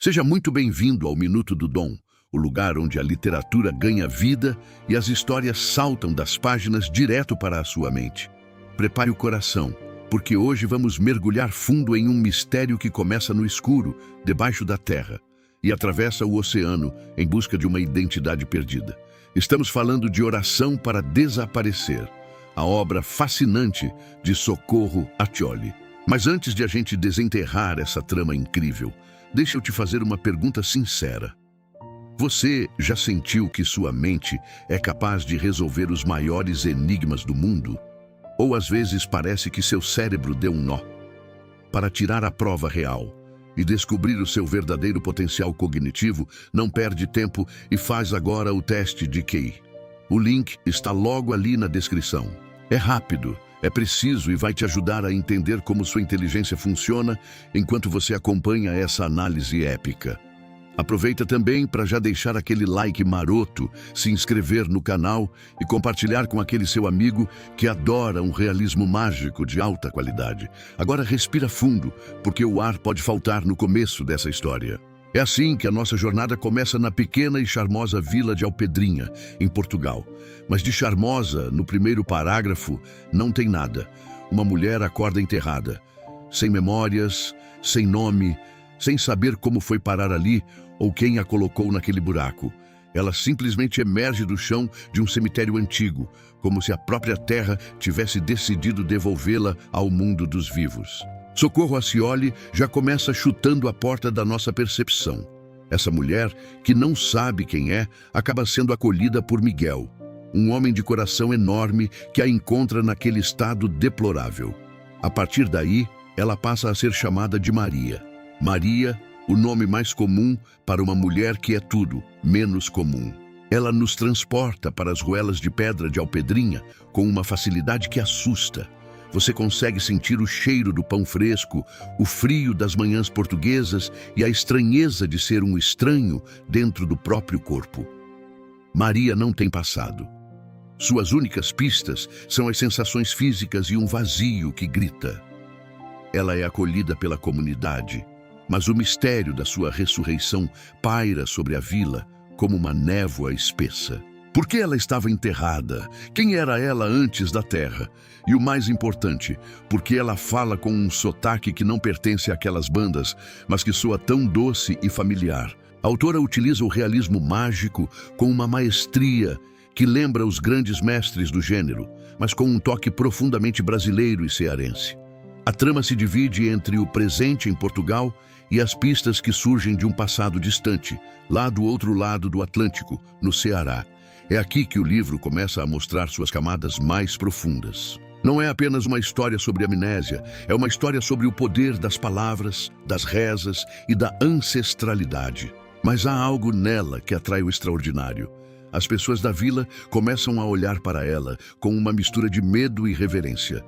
Seja muito bem-vindo ao Minuto do Dom, o lugar onde a literatura ganha vida e as histórias saltam das páginas direto para a sua mente. Prepare o coração, porque hoje vamos mergulhar fundo em um mistério que começa no escuro, debaixo da terra, e atravessa o oceano em busca de uma identidade perdida. Estamos falando de Oração para Desaparecer, a obra fascinante de Socorro Affolli. Mas antes de a gente desenterrar essa trama incrível, deixa eu te fazer uma pergunta sincera. Você já sentiu que sua mente é capaz de resolver os maiores enigmas do mundo? Ou às vezes parece que seu cérebro deu um nó? Para tirar a prova real e descobrir o seu verdadeiro potencial cognitivo, não perde tempo e faz agora o teste de QI. O link está logo ali na descrição. É rápido, é preciso e vai te ajudar a entender como sua inteligência funciona enquanto você acompanha essa análise épica. Aproveita também para já deixar aquele like maroto, se inscrever no canal e compartilhar com aquele seu amigo que adora um realismo mágico de alta qualidade. Agora respira fundo, porque o ar pode faltar no começo dessa história. É assim que a nossa jornada começa na pequena e charmosa vila de Alpedrinha, em Portugal. Mas de charmosa, no primeiro parágrafo, não tem nada. Uma mulher acorda enterrada, sem memórias, sem nome, sem saber como foi parar ali ou quem a colocou naquele buraco. Ela simplesmente emerge do chão de um cemitério antigo, como se a própria terra tivesse decidido devolvê-la ao mundo dos vivos. Socorro Affolli já começa chutando a porta da nossa percepção. Essa mulher, que não sabe quem é, acaba sendo acolhida por Miguel, um homem de coração enorme que a encontra naquele estado deplorável. A partir daí, ela passa a ser chamada de Maria. Maria, o nome mais comum para uma mulher que é tudo menos comum. Ela nos transporta para as ruelas de pedra de Alpedrinha com uma facilidade que assusta. Você consegue sentir o cheiro do pão fresco, o frio das manhãs portuguesas e a estranheza de ser um estranho dentro do próprio corpo. Maria não tem passado. Suas únicas pistas são as sensações físicas e um vazio que grita. Ela é acolhida pela comunidade, mas o mistério da sua ressurreição paira sobre a vila como uma névoa espessa. Por que ela estava enterrada? Quem era ela antes da terra? E o mais importante, porque ela fala com um sotaque que não pertence àquelas bandas, mas que soa tão doce e familiar. A autora utiliza o realismo mágico com uma maestria que lembra os grandes mestres do gênero, mas com um toque profundamente brasileiro e cearense. A trama se divide entre o presente em Portugal e as pistas que surgem de um passado distante, lá do outro lado do Atlântico, no Ceará. É aqui que o livro começa a mostrar suas camadas mais profundas. Não é apenas uma história sobre amnésia, é uma história sobre o poder das palavras, das rezas e da ancestralidade. Mas há algo nela que atrai o extraordinário. As pessoas da vila começam a olhar para ela com uma mistura de medo e reverência.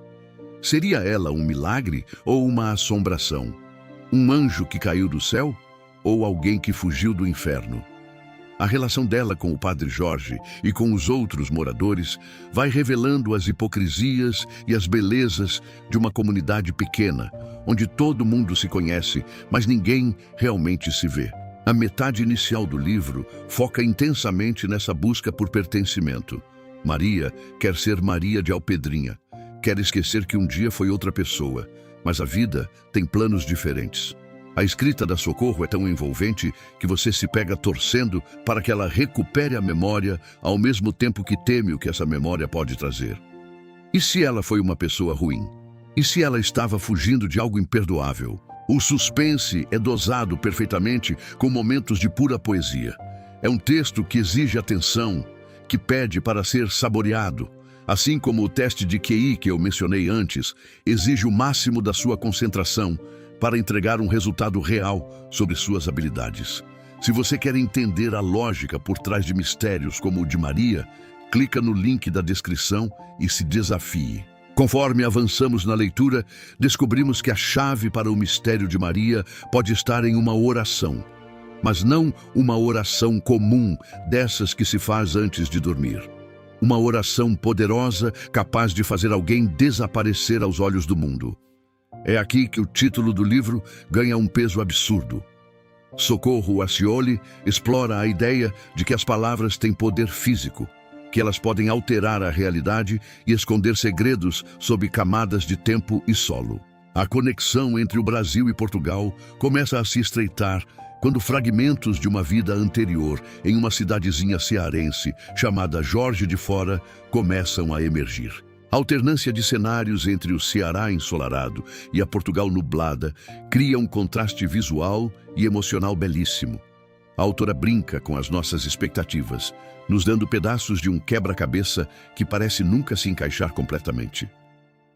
Seria ela um milagre ou uma assombração? Um anjo que caiu do céu ou alguém que fugiu do inferno? A relação dela com o Padre Jorge e com os outros moradores vai revelando as hipocrisias e as belezas de uma comunidade pequena, onde todo mundo se conhece, mas ninguém realmente se vê. A metade inicial do livro foca intensamente nessa busca por pertencimento. Maria quer ser Maria de Alpedrinha, quer esquecer que um dia foi outra pessoa, mas a vida tem planos diferentes. A escrita da Socorro é tão envolvente que você se pega torcendo para que ela recupere a memória ao mesmo tempo que teme o que essa memória pode trazer. E se ela foi uma pessoa ruim? E se ela estava fugindo de algo imperdoável? O suspense é dosado perfeitamente com momentos de pura poesia. É um texto que exige atenção, que pede para ser saboreado. Assim como o teste de QI que eu mencionei antes, exige o máximo da sua concentração para entregar um resultado real sobre suas habilidades. Se você quer entender a lógica por trás de mistérios como o de Maria, clica no link da descrição e se desafie. Conforme avançamos na leitura, descobrimos que a chave para o mistério de Maria pode estar em uma oração, mas não uma oração comum dessas que se faz antes de dormir. Uma oração poderosa capaz de fazer alguém desaparecer aos olhos do mundo. É aqui que o título do livro ganha um peso absurdo. Socorro Acioli explora a ideia de que as palavras têm poder físico, que elas podem alterar a realidade e esconder segredos sob camadas de tempo e solo. A conexão entre o Brasil e Portugal começa a se estreitar quando fragmentos de uma vida anterior em uma cidadezinha cearense chamada Jorge de Fora começam a emergir. A alternância de cenários entre o Ceará ensolarado e a Portugal nublada cria um contraste visual e emocional belíssimo. A autora brinca com as nossas expectativas, nos dando pedaços de um quebra-cabeça que parece nunca se encaixar completamente.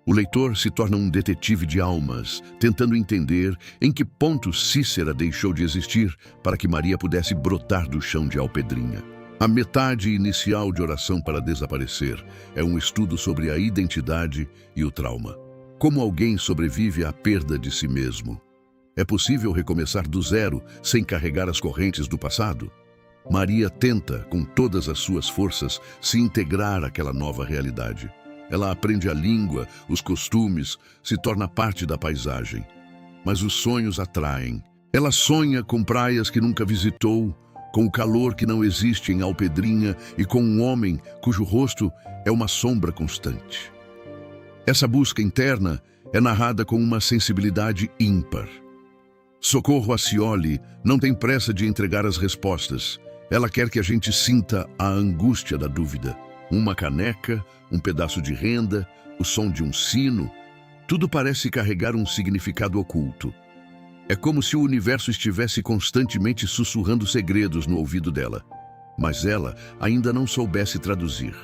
O leitor se torna um detetive de almas, tentando entender em que ponto Cícera deixou de existir para que Maria pudesse brotar do chão de Alpedrinha. A metade inicial de Oração para Desaparecer é um estudo sobre a identidade e o trauma. Como alguém sobrevive à perda de si mesmo? É possível recomeçar do zero sem carregar as correntes do passado? Maria tenta, com todas as suas forças, se integrar àquela nova realidade. Ela aprende a língua, os costumes, se torna parte da paisagem. Mas os sonhos atraem. Ela sonha com praias que nunca visitou, com o calor que não existe em Alpedrinha e com um homem cujo rosto é uma sombra constante. Essa busca interna é narrada com uma sensibilidade ímpar. Socorro Acioli não tem pressa de entregar as respostas. Ela quer que a gente sinta a angústia da dúvida. Uma caneca, um pedaço de renda, o som de um sino, tudo parece carregar um significado oculto. É como se o universo estivesse constantemente sussurrando segredos no ouvido dela, mas ela ainda não soubesse traduzir.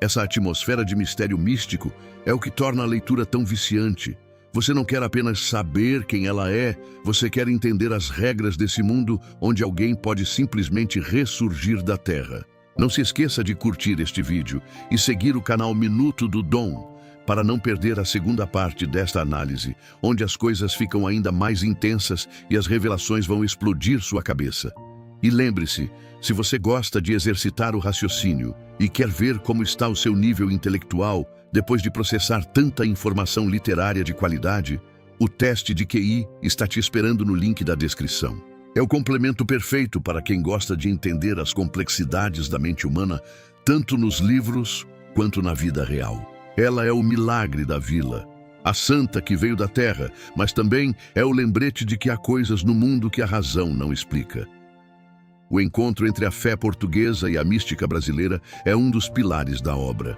Essa atmosfera de mistério místico é o que torna a leitura tão viciante. Você não quer apenas saber quem ela é, você quer entender as regras desse mundo onde alguém pode simplesmente ressurgir da terra. Não se esqueça de curtir este vídeo e seguir o canal Minuto do Dom para não perder a segunda parte desta análise, onde as coisas ficam ainda mais intensas e as revelações vão explodir sua cabeça. E lembre-se, se você gosta de exercitar o raciocínio e quer ver como está o seu nível intelectual depois de processar tanta informação literária de qualidade, o teste de QI está te esperando no link da descrição. É o complemento perfeito para quem gosta de entender as complexidades da mente humana, tanto nos livros quanto na vida real. Ela é o milagre da vila, a santa que veio da terra, mas também é o lembrete de que há coisas no mundo que a razão não explica. O encontro entre a fé portuguesa e a mística brasileira é um dos pilares da obra.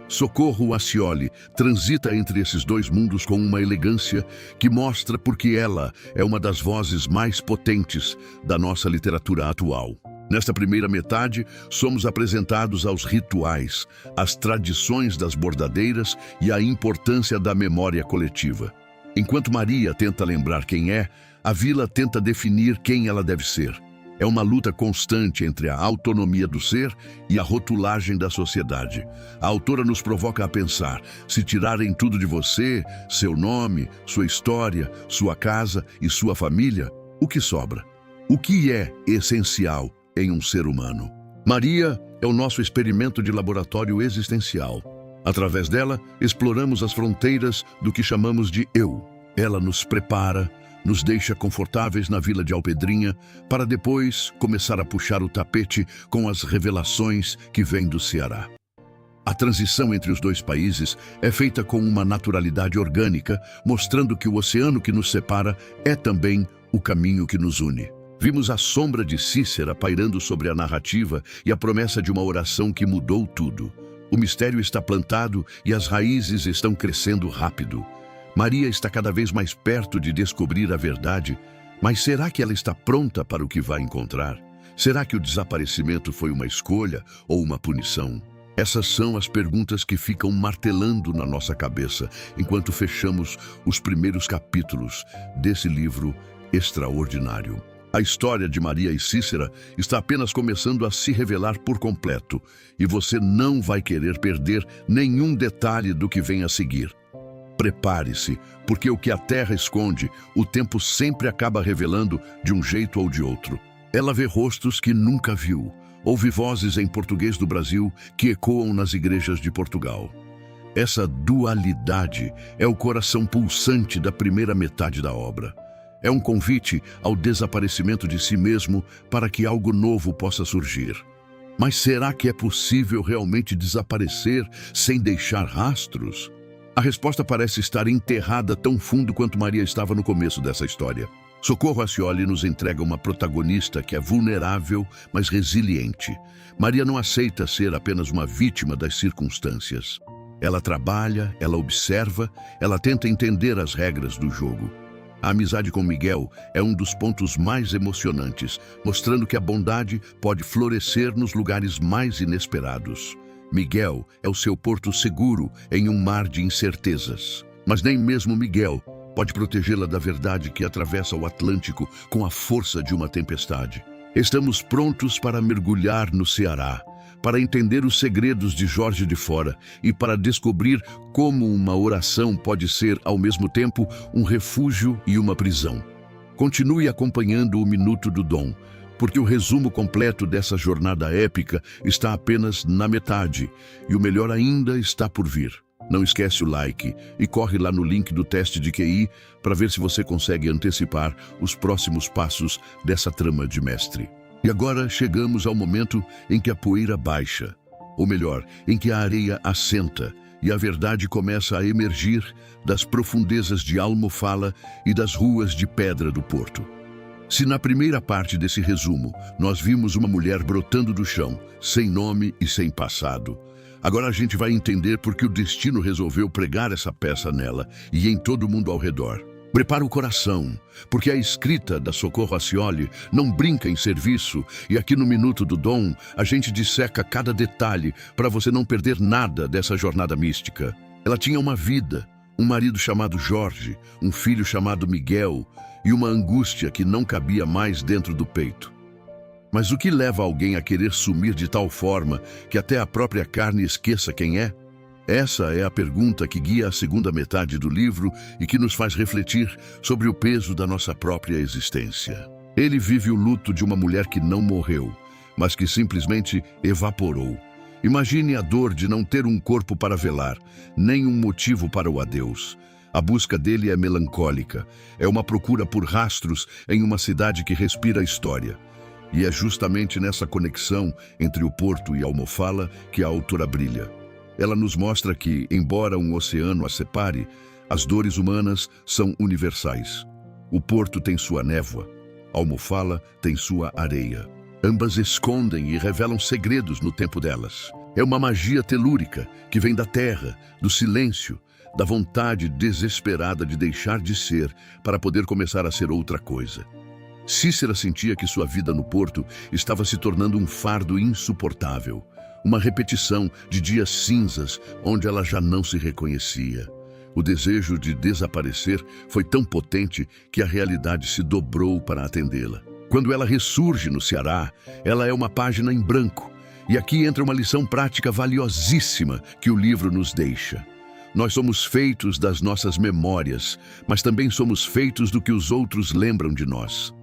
Socorro Acioli transita entre esses dois mundos com uma elegância que mostra porque ela é uma das vozes mais potentes da nossa literatura atual. Nesta primeira metade, somos apresentados aos rituais, às tradições das bordadeiras e à importância da memória coletiva. Enquanto Maria tenta lembrar quem é, a vila tenta definir quem ela deve ser. É uma luta constante entre a autonomia do ser e a rotulagem da sociedade. A autora nos provoca a pensar: se tirarem tudo de você, seu nome, sua história, sua casa e sua família, o que sobra? O que é essencial em um ser humano? Maria é o nosso experimento de laboratório existencial. Através dela, exploramos as fronteiras do que chamamos de eu. Ela nos prepara, nos deixa confortáveis na vila de Alpedrinha, para depois começar a puxar o tapete com as revelações que vêm do Ceará. A transição entre os dois países é feita com uma naturalidade orgânica, mostrando que o oceano que nos separa é também o caminho que nos une. Vimos a sombra de Cícera pairando sobre a narrativa e a promessa de uma oração que mudou tudo. O mistério está plantado e as raízes estão crescendo rápido. Maria está cada vez mais perto de descobrir a verdade, mas será que ela está pronta para o que vai encontrar? Será que o desaparecimento foi uma escolha ou uma punição? Essas são as perguntas que ficam martelando na nossa cabeça enquanto fechamos os primeiros capítulos desse livro extraordinário. A história de Maria e Cícera está apenas começando a se revelar por completo, e você não vai querer perder nenhum detalhe do que vem a seguir. Prepare-se, porque o que a terra esconde, o tempo sempre acaba revelando de um jeito ou de outro. Ela vê rostos que nunca viu, ouve vozes em português do Brasil que ecoam nas igrejas de Portugal. Essa dualidade é o coração pulsante da primeira metade da obra. É um convite ao desaparecimento de si mesmo para que algo novo possa surgir. Mas será que é possível realmente desaparecer sem deixar rastros? A resposta parece estar enterrada tão fundo quanto Maria estava no começo dessa história. Socorro Acioli nos entrega uma protagonista que é vulnerável, mas resiliente. Maria não aceita ser apenas uma vítima das circunstâncias. Ela trabalha, ela observa, ela tenta entender as regras do jogo. A amizade com Miguel é um dos pontos mais emocionantes, mostrando que a bondade pode florescer nos lugares mais inesperados. Miguel é o seu porto seguro em um mar de incertezas. Mas nem mesmo Miguel pode protegê-la da verdade que atravessa o Atlântico com a força de uma tempestade. Estamos prontos para mergulhar no Ceará, para entender os segredos de Jorge de Fora e para descobrir como uma oração pode ser, ao mesmo tempo, um refúgio e uma prisão. Continue acompanhando o Minuto do Dom, porque o resumo completo dessa jornada épica está apenas na metade e o melhor ainda está por vir. Não esquece o like e corre lá no link do teste de QI para ver se você consegue antecipar os próximos passos dessa trama de mestre. E agora chegamos ao momento em que a poeira baixa, ou melhor, em que a areia assenta e a verdade começa a emergir das profundezas de Almofala e das ruas de pedra do porto. Se na primeira parte desse resumo nós vimos uma mulher brotando do chão, sem nome e sem passado, agora a gente vai entender por que o destino resolveu pregar essa peça nela e em todo mundo ao redor. Prepara o coração, porque a escrita da Socorro Acioli não brinca em serviço e aqui no Minuto do Dom a gente disseca cada detalhe para você não perder nada dessa jornada mística. Ela tinha uma vida, um marido chamado Jorge, um filho chamado Miguel e uma angústia que não cabia mais dentro do peito. Mas o que leva alguém a querer sumir de tal forma que até a própria carne esqueça quem é? Essa é a pergunta que guia a segunda metade do livro e que nos faz refletir sobre o peso da nossa própria existência. Ele vive o luto de uma mulher que não morreu, mas que simplesmente evaporou. Imagine a dor de não ter um corpo para velar, nem um motivo para o adeus. A busca dele é melancólica, é uma procura por rastros em uma cidade que respira história. E é justamente nessa conexão entre o porto e Almofala que a autora brilha. Ela nos mostra que, embora um oceano as separe, as dores humanas são universais. O porto tem sua névoa, Almofala tem sua areia. Ambas escondem e revelam segredos no tempo delas. É uma magia telúrica que vem da terra, do silêncio, da vontade desesperada de deixar de ser para poder começar a ser outra coisa. Cícera sentia que sua vida no porto estava se tornando um fardo insuportável. Uma repetição de dias cinzas onde ela já não se reconhecia. O desejo de desaparecer foi tão potente que a realidade se dobrou para atendê-la. Quando ela ressurge no Ceará, ela é uma página em branco. E aqui entra uma lição prática valiosíssima que o livro nos deixa. Nós somos feitos das nossas memórias, mas também somos feitos do que os outros lembram de nós.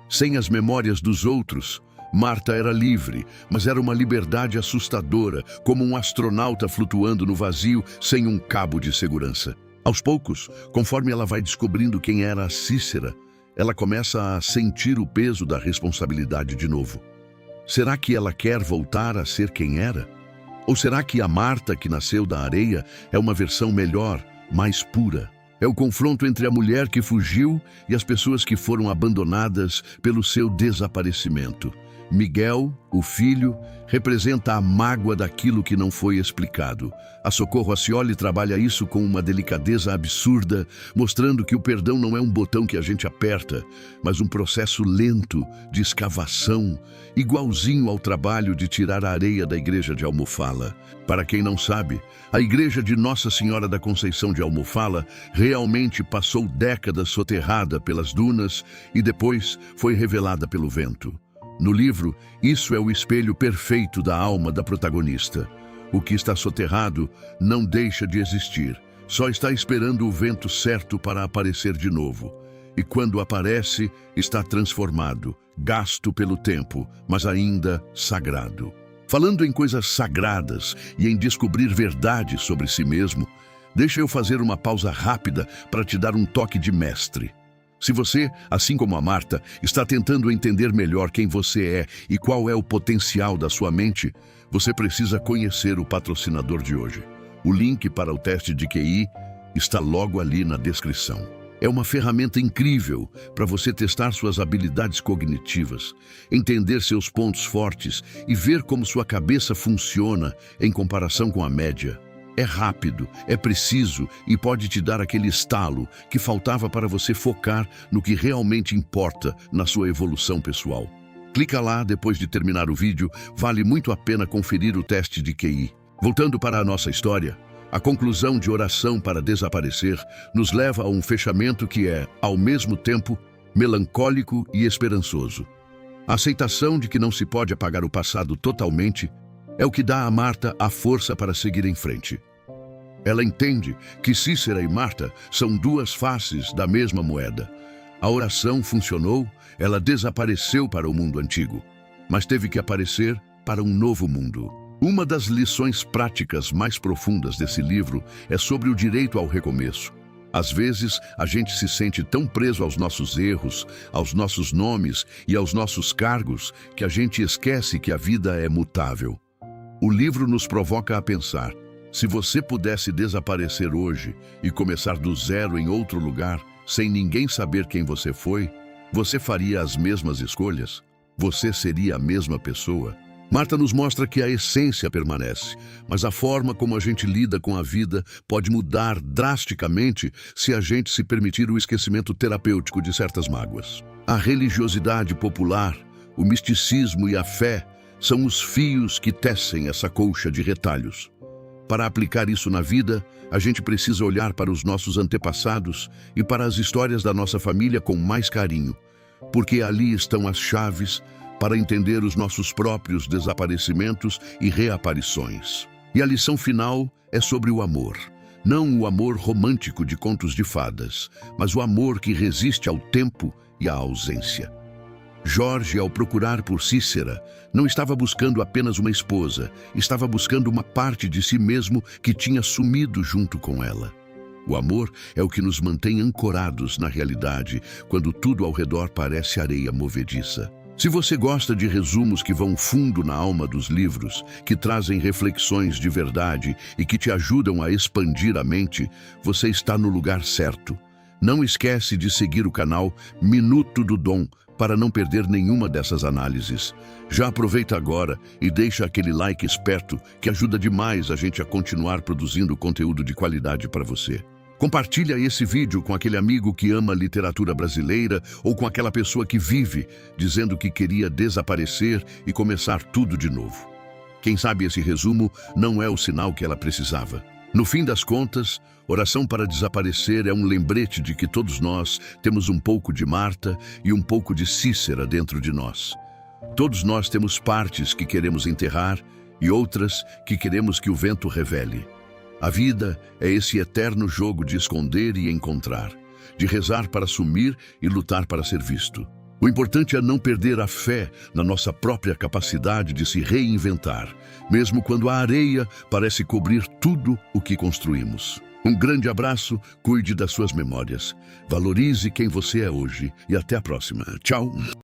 Sem as memórias dos outros, Marta era livre, mas era uma liberdade assustadora, como um astronauta flutuando no vazio sem um cabo de segurança. Aos poucos, conforme ela vai descobrindo quem era a Cícera, ela começa a sentir o peso da responsabilidade de novo. Será que ela quer voltar a ser quem era? Ou será que a Marta que nasceu da areia é uma versão melhor, mais pura? É o confronto entre a mulher que fugiu e as pessoas que foram abandonadas pelo seu desaparecimento. Miguel, o filho, representa a mágoa daquilo que não foi explicado. A Socorro Acioli trabalha isso com uma delicadeza absurda, mostrando que o perdão não é um botão que a gente aperta, mas um processo lento de escavação, igualzinho ao trabalho de tirar a areia da igreja de Almofala. Para quem não sabe, a igreja de Nossa Senhora da Conceição de Almofala realmente passou décadas soterrada pelas dunas e depois foi revelada pelo vento. No livro, isso é o espelho perfeito da alma da protagonista. O que está soterrado não deixa de existir, só está esperando o vento certo para aparecer de novo. E quando aparece, está transformado, gasto pelo tempo, mas ainda sagrado. Falando em coisas sagradas e em descobrir verdade sobre si mesmo, deixa eu fazer uma pausa rápida para te dar um toque de mestre. Se você, assim como a Marta, está tentando entender melhor quem você é e qual é o potencial da sua mente, você precisa conhecer o patrocinador de hoje. O link para o teste de QI está logo ali na descrição. É uma ferramenta incrível para você testar suas habilidades cognitivas, entender seus pontos fortes e ver como sua cabeça funciona em comparação com a média. É rápido, é preciso e pode te dar aquele estalo que faltava para você focar no que realmente importa na sua evolução pessoal. Clica lá depois de terminar o vídeo, vale muito a pena conferir o teste de QI. Voltando para a nossa história, a conclusão de oração para desaparecer nos leva a um fechamento que é, ao mesmo tempo, melancólico e esperançoso. A aceitação de que não se pode apagar o passado totalmente é o que dá a Marta a força para seguir em frente. Ela entende que Cícera e Marta são duas faces da mesma moeda. A oração funcionou, ela desapareceu para o mundo antigo, mas teve que aparecer para um novo mundo. Uma das lições práticas mais profundas desse livro é sobre o direito ao recomeço. Às vezes, a gente se sente tão preso aos nossos erros, aos nossos nomes e aos nossos cargos, que a gente esquece que a vida é mutável. O livro nos provoca a pensar: se você pudesse desaparecer hoje e começar do zero em outro lugar, sem ninguém saber quem você foi, você faria as mesmas escolhas? Você seria a mesma pessoa? Marta nos mostra que a essência permanece, mas a forma como a gente lida com a vida pode mudar drasticamente se a gente se permitir o esquecimento terapêutico de certas mágoas. A religiosidade popular, o misticismo e a fé são os fios que tecem essa colcha de retalhos. Para aplicar isso na vida, a gente precisa olhar para os nossos antepassados e para as histórias da nossa família com mais carinho, porque ali estão as chaves para entender os nossos próprios desaparecimentos e reaparições. E a lição final é sobre o amor. Não o amor romântico de contos de fadas, mas o amor que resiste ao tempo e à ausência. Jorge, ao procurar por Cícera, não estava buscando apenas uma esposa, estava buscando uma parte de si mesmo que tinha sumido junto com ela. O amor é o que nos mantém ancorados na realidade, quando tudo ao redor parece areia movediça. Se você gosta de resumos que vão fundo na alma dos livros, que trazem reflexões de verdade e que te ajudam a expandir a mente, você está no lugar certo. Não esquece de seguir o canal Minuto do Dom para não perder nenhuma dessas análises. Já aproveita agora e deixa aquele like esperto que ajuda demais a gente a continuar produzindo conteúdo de qualidade para você. Compartilha esse vídeo com aquele amigo que ama literatura brasileira ou com aquela pessoa que vive dizendo que queria desaparecer e começar tudo de novo. Quem sabe esse resumo não é o sinal que ela precisava. No fim das contas, Oração para Desaparecer é um lembrete de que todos nós temos um pouco de Marta e um pouco de Cícera dentro de nós. Todos nós temos partes que queremos enterrar e outras que queremos que o vento revele. A vida é esse eterno jogo de esconder e encontrar, de rezar para sumir e lutar para ser visto. O importante é não perder a fé na nossa própria capacidade de se reinventar, mesmo quando a areia parece cobrir tudo o que construímos. Um grande abraço, cuide das suas memórias, valorize quem você é hoje e até a próxima. Tchau!